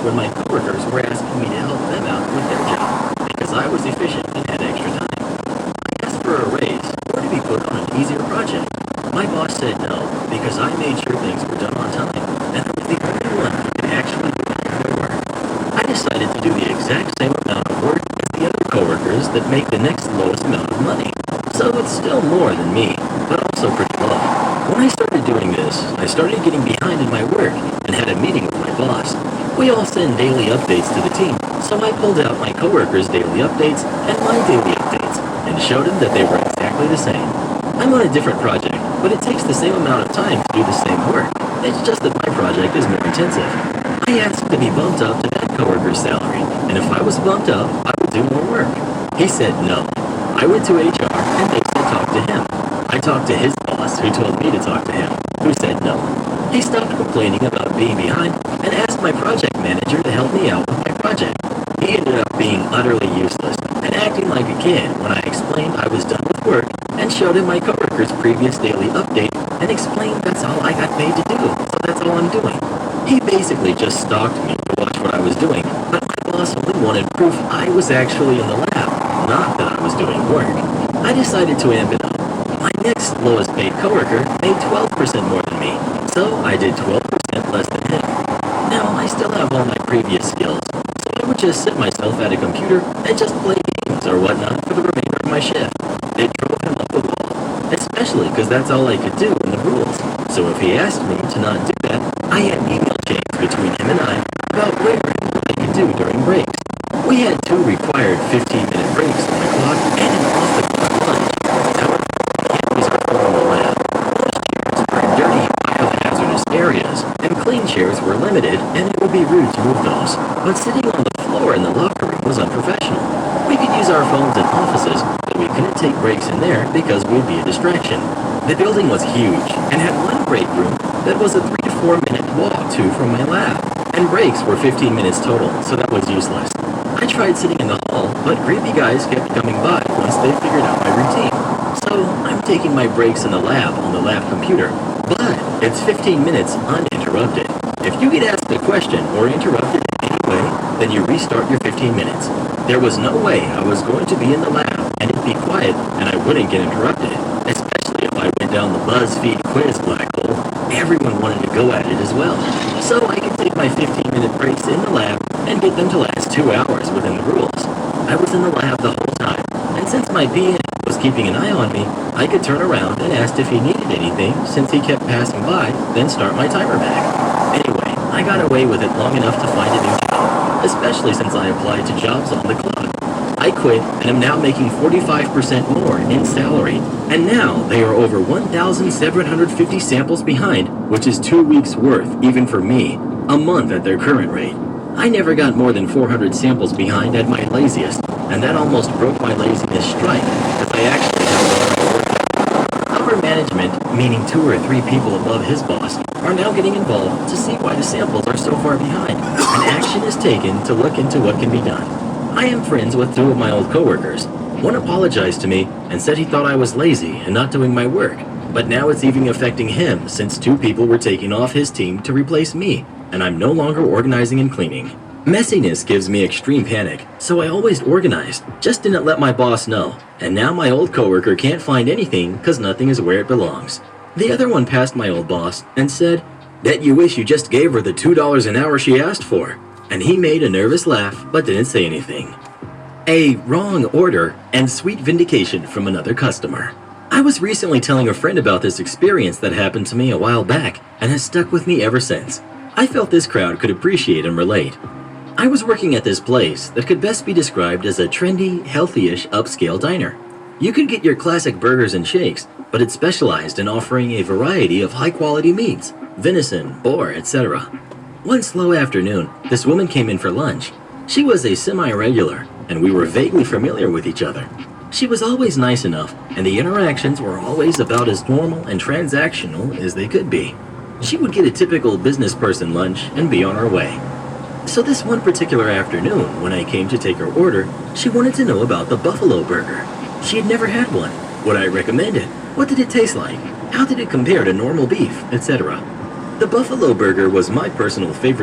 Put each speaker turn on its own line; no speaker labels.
when my coworkers were asking me to help them out with their job because I was efficient and had extra time. I asked for a raise or to be put on an easier project. My boss said no because I made sure things were done on time and I was the only one who could actually do any of their work. I decided to do the exact same amount of work as the other coworkers that make the next lowest amount of money. So it's still more than me, but also pretty low. When I started doing this, I started getting behind in my work and had a meeting with my boss. We all send daily updates to the team, so I pulled out my coworkers' daily updates and my daily updates and showed them that they were exactly the same. I'm on a different project, but it takes the same amount of time to do the same work. It's just that my project is more intensive. I asked to be bumped up to that coworker's salary, and if I was bumped up, I would do more work. He said no. I went to HR and they said talk to him. I talked to his boss, who told me to talk to him, who said no. He stopped complaining about being behind and asked my project manager to help me out with my project. He ended up being utterly useless and acting like a kid when I explained I was done with work and showed him my coworker's previous daily update and explained that's all I got paid to do, so that's all I'm doing. He basically just stalked me to watch what I was doing, but my boss only wanted proof I was actually in the lab, not that I was doing work. I decided to amp it up. My next lowest paid coworker made 12% more than me, so I did 12% less than him. Now I still have all my previous skills, so I would just sit myself at a computer and just play games or whatnot for the remainder of my shift. It drove him up the wall, especially because that's all I could do in the rules. So if he asked me to not do that, I had email chains between him and I about where and what I could do during breaks. We had 2 required 15-minute breaks on the clock and an off-the-clock lunch. However, we can't use our phone in the lab. Most chairs were in dirty, biohazardous areas, and clean chairs were limited, and it would be rude to move those. But sitting on the floor in the locker room was unprofessional. We could use our phones in offices, but we couldn't take breaks in there because we'd be a distraction. The building was huge and had one break room that was a 3 to 4 minute walk to from my lab, and breaks were 15 minutes total, so that was useless. I tried sitting in the hall, but creepy guys kept coming by once they figured out my routine. So I'm taking my breaks in the lab on the lab computer, but it's 15 minutes uninterrupted. If you get asked a question or interrupted in any way, then you restart your 15 minutes. There was no way I was going to be in the lab and it'd be quiet and I wouldn't get interrupted, especially if I went down the BuzzFeed quiz black hole. Everyone wanted to go at it as well. So I could take my 15-minute breaks in the lab and get them to last 2 hours within the rules. I was in the lab the whole time, and since my PN was keeping an eye on me, I could turn around and ask if he needed anything since he kept passing by, then start my timer back. Anyway, I got away with it long enough to find a new job, especially since I applied to jobs on the clock. I quit and am now making 45% more in salary, and now they are over 1,750 samples behind, which is 2 weeks' worth, even for me, a month at their current rate. I never got more than 400 samples behind at my laziest, and that almost broke my laziness strike, as I actually have a work ethic. Upper management, meaning 2 or 3 people above his boss, are now getting involved to see why the samples are so far behind, and action is taken to look into what can be done. I am friends with 2 of my old coworkers. One apologized to me and said he thought I was lazy and not doing my work, but now it's even affecting him since 2 people were taken off his team to replace me, and I'm no longer organizing and cleaning. Messiness gives me extreme panic, so I always organized, just didn't let my boss know, and now my old coworker can't find anything because nothing is where it belongs. The other one passed my old boss and said, "Bet you wish you just gave her the $2 an hour she asked for." And he made a nervous laugh but didn't say anything. A wrong order and sweet vindication from another customer. I was recently telling a friend about this experience that happened to me a while back and has stuck with me ever since. I felt this crowd could appreciate and relate. I was working at this place that could best be described as a trendy, healthy-ish upscale diner. You could get your classic burgers and shakes, but it specialized in offering a variety of high-quality meats, venison, boar, etc. One slow afternoon, this woman came in for lunch. She was a semi-regular, and we were vaguely familiar with each other. She was always nice enough, and the interactions were always about as normal and transactional as they could be. She would get a typical business person lunch and be on her way. So this one particular afternoon, when I came to take her order, she wanted to know about the buffalo burger. She had never had one. Would I recommend it? What did it taste like? How did it compare to normal beef, etc.? The buffalo burger was my personal favorite.